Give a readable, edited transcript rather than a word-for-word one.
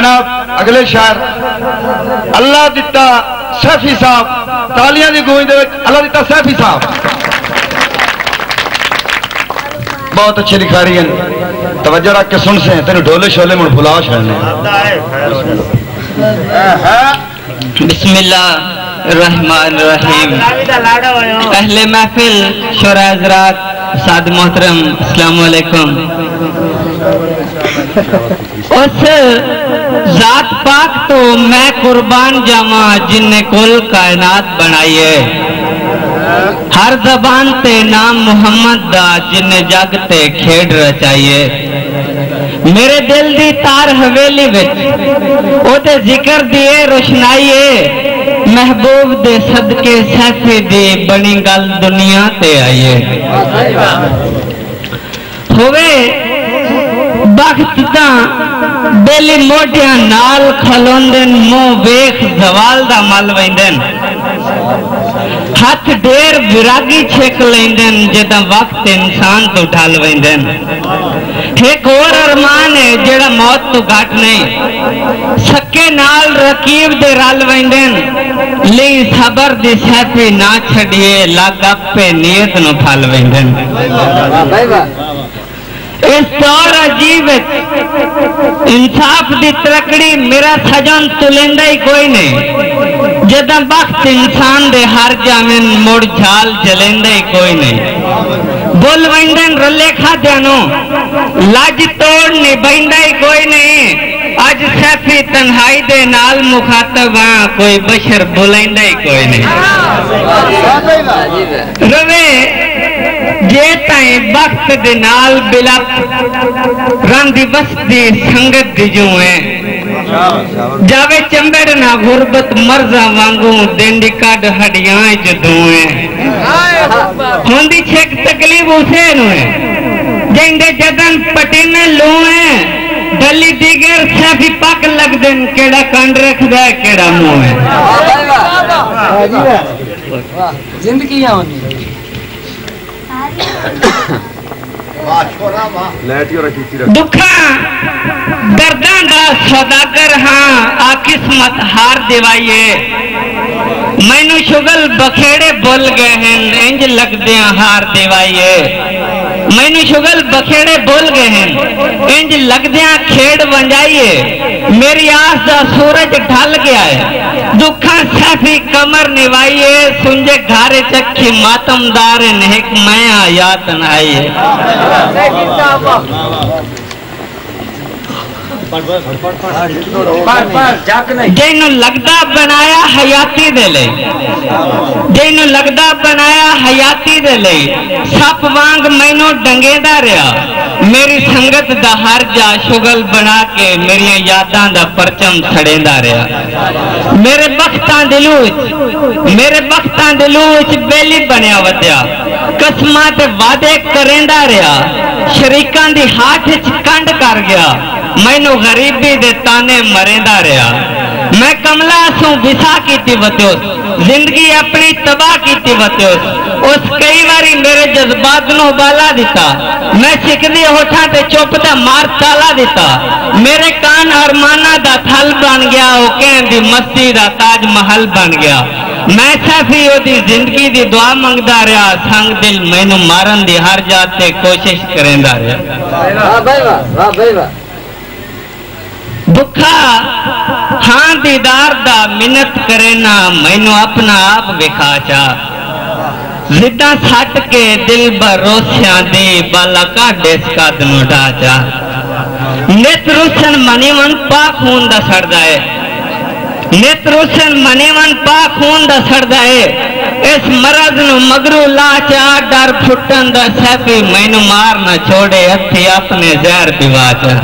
जनाब अगले शायर अल्लाह दिता सैफी साहब, तालियां की गूंज दे अल्लाह दिता सैफी साहब बहुत अच्छे लिखारी हैं। तवज्जो रख के सुन से तेन ढोले शोले मुड़ भुला छड़ने। बिस्मिल्लाहिर्रहमानिर्रहीम। अहले महफिल शोरा हज़रात साद मोहतरम अस्सलाम वालेकुम। उस जात पाक तो मैं कुर्बान जावा जिन्ने कुल कायनात बनाई है। हर जबान ते नाम मुहम्मद दा जिन्ने जग ते खेड रचाइए। मेरे दिल दी तार हवेली विच ओदे जिक्र दिए रोशनाइए। महबूब दे सदके सैफी दी बनी गल दुनिया ते आइए। होवे बख्त दा बेली मोटियां नाल खलोंदन, मुंह वेख जवाल दा मल वैंदन। हाथ ढेर विरागी छेक लेंदन जदा वक्त इंसान तो ढल वेंदन। एक और अरमान है जेड़ा मौत तो घट नहीं, सके नाल रकीब दे रल वेंदन। ली सबर दी सैफी ना छड़िए, लग अपे नियत नु फल वेंदन। इस दौर अजीब इंसाफ दी तरकड़ी मेरा सजन तुलेंदा ही कोई नहीं। जदा वक्त इंसान दे हर जावन मुड़ झाल जलेंदा ही कोई नहीं। बोल वंदन रले खाद्यानो लाज तोड़ निभैंदा ही कोई नहीं। अज सैफी तन्हाई दे नाल मुखातब हां, कोई बशर बुलेंदा ही कोई नहीं। रवे जे ताई वक्त दे नाल बिलप रंदी बसदी संगत दी जो है। जावे चंबेड़ ना गुरबत मर्जा वांगू देंदी काड हडियां जदू है। होंदी छेक तकलीफ उसे नु है जेंदे जदन पटीने लू है। डली दिगर सैफी पक लगदन, केड़ा कंड रखदा है केड़ा मुंह है। जिंदगी होनी दुखा दर्दां दा सौदागर हाँ, आ किस्मत हार दिवाइए। मैनू शुगल बखेड़े बोल गए हैं, इंज लगदे हार दिवाइए। मैनू शुगल बखेड़े बोल गए हैं, इंज लगदे खेड़ वंजाइए। मेरी आस दा सूरज ढल गया है, दुखा सैफी कमर निवाइए। सुंजे घारे चक्की मातमदार नेक मैं याद नाइए। जेनू लगदा बनाया हयाती दे ले, जेनू लगदा बनाया हयाती दे ले। सप वांग मैनू डंगेदा रहा, मेरी संगत दा हर जा शुगल बना के मेरिया यादां दा परचम छड़ेंदा रहा। मेरे बख्तां दिलू विच बेली बनया वध्या, कसमां ते वादे करेंदा रहा। शरीकां दी हाथ च कंड कर गया, मैनू गरीबी दे ताने मरेंदा रहा। मैं कमला सू विसा कीती वत्योस, जिंदगी अपनी तबाह कीती वत्योस। उस कई बारी मेरे जज्बात नु बाला दिता, मैं सिकदी होठा ते चुप दा मार ताला दिता। मेरे कान अरमाना दा थल बन गया, ओ कहंदी मस्ती दा ताज महल बन गया। मैं सैफी ओदी जिंदगी दी दुआ मंगदा रहा, संग दिल मैनू मारन दी हर जात ते कोशिश करेंदा रहा। दुखा हाँ दीदार दा मिन्नत करे ना, मैनू अपना आप विखा चा। जिद्दा सट के दिल भरोसिया दी बाला काढे कद नू ढाचा। नित रुसन मनीवन पा खून दा सड़दा है, नित रुसन मनीवन पा खून दा सड़दा है। इस मरद नू मगरू लाचा, डर फुटन दा सैफी मैनू मार ना छोड़े, हथी अपने जहर पिवाचा।